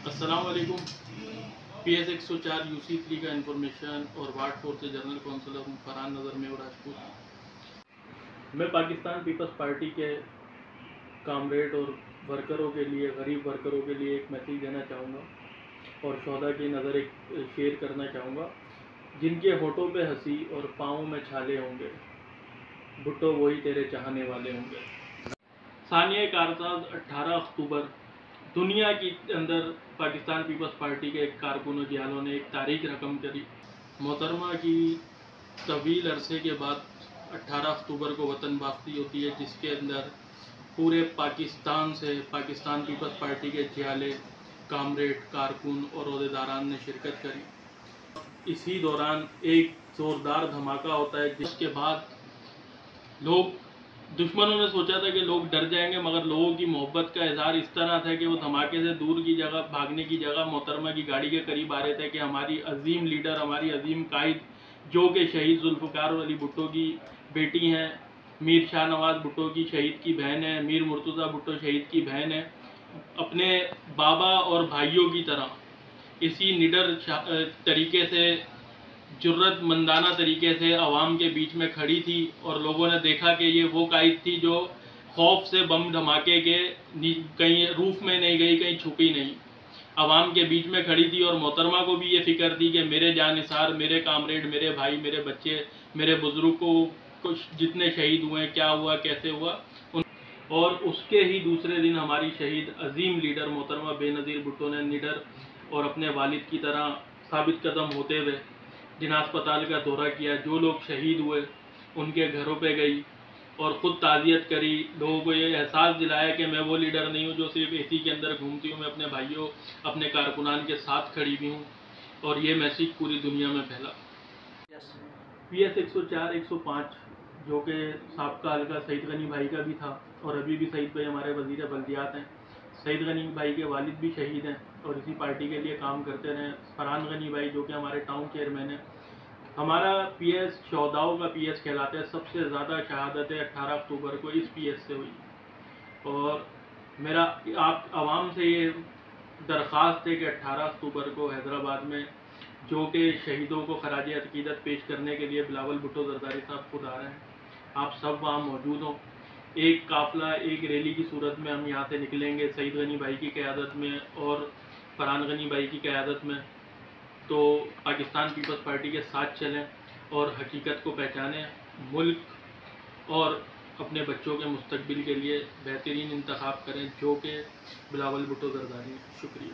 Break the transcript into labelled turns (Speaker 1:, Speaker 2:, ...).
Speaker 1: अस्सलाम वालेकुम। PS 104 UC3 का इंफॉर्मेशन और वार्ड 4 से जनरल काउंसलर हूँ फरहान नज़र में राजपूत। मैं पाकिस्तान पीपल्स पार्टी के कामरेड और वर्करों के लिए, गरीब वर्करों के लिए एक मैसेज देना चाहूँगा और शोहदा की नज़र एक शेयर करना चाहूँगा। जिनके होठों पे हंसी और पाँवों में छाले होंगे, भुट्टो वही तेरे चाहने वाले होंगे। सानिया कारसाज 18 अक्टूबर दुनिया के अंदर पाकिस्तान पीपल्स पार्टी के एक कारकुन जियालों ने एक तारीख रकम करी। मोहतरमा की तवील अरसे के बाद 18 अक्टूबर को वतन वापसी होती है, जिसके अंदर पूरे पाकिस्तान से पाकिस्तान पीपल्स पार्टी के जियाले, कामरेड, कारकुन और ओहदेदारान ने शिरकत करी। इसी दौरान एक ज़ोरदार धमाका होता है, जिसके बाद दुश्मनों ने सोचा था कि लोग डर जाएंगे, मगर लोगों की मोहब्बत का इजहार इस तरह था कि वो धमाके से दूर की जगह, भागने की जगह मोहतरमा की गाड़ी के करीब आ रहे थे कि हमारी अजीम लीडर, हमारी अजीम कायद, जो कि शहीद जुल्फ़िकार अली भुट्टो की बेटी हैं, मीर शाह नवाज़ भुट्टो की शहीद की बहन है, मीर मुर्तज़ा भुट्टो शहीद की बहन है, अपने बाबा और भाइयों की तरह इसी निडर तरीके से, जुर्रतमंदाना तरीके से आवाम के बीच में खड़ी थी। और लोगों ने देखा कि ये वो कायद थी जो खौफ से बम धमाके के कहीं रूफ में नहीं गई, कहीं छुपी नहीं, आवाम के बीच में खड़ी थी। और मोहतरमा को भी ये फिक्र थी कि मेरे जानिसार, मेरे कामरेड, मेरे भाई, मेरे बच्चे, मेरे बुजुर्ग को जितने शहीद हुए, क्या हुआ, कैसे हुआ। और उसके ही दूसरे दिन हमारी शहीद अजीम लीडर मोहतरमा बेनज़ीर भुट्टो ने निडर और अपने वालिद की तरह साबित कदम होते हुए जिन अस्पताल का दौरा किया, जो लोग शहीद हुए उनके घरों पे गई और ख़ुद ताज़ियत करी, लोगों को ये एहसास दिलाया कि मैं वो लीडर नहीं हूँ जो सिर्फ एसी के अंदर घूमती हूँ, मैं अपने भाइयों, अपने कारकुनान के साथ खड़ी भी हूँ। और ये मैसेज पूरी दुनिया में फैला। PS 104 105 जो कि साबका हल्का सईद गनी भाई का भी था और अभी भी सईद भाई हमारे वज़ीर बल्दियात हैं। सईद गनी भाई के वालिद भी शहीद हैं और इसी पार्टी के लिए काम करते रहे। फरहान गनी भाई जो कि हमारे टाउन चेयरमैन हैं। हमारा PS शोहदाओं का PS कहलाता है। सबसे ज़्यादा शहादतें 18 अक्टूबर को इस PS से हुई। और मेरा आप आवाम से ये दरख्वास्त है कि 18 अक्टूबर को हैदराबाद में जो कि शहीदों को खराज अकीदत पेश करने के लिए बिलावल भुट्टो जरदारी साहब खुद आ रहे हैं, आप सब वहाँ मौजूद हों। एक काफ़िला, एक रैली की सूरत में हम यहाँ से निकलेंगे सईद गनी भाई की क़यादत में और फरहान गनी भाई की क़यादत में। तो पाकिस्तान पीपल्स पार्टी के साथ चलें और हकीकत को पहचानें, मुल्क और अपने बच्चों के मुस्तकबिल के लिए बेहतरीन इंतखाब करें, जो कि बिलावल भुट्टो जरदारी। शुक्रिया।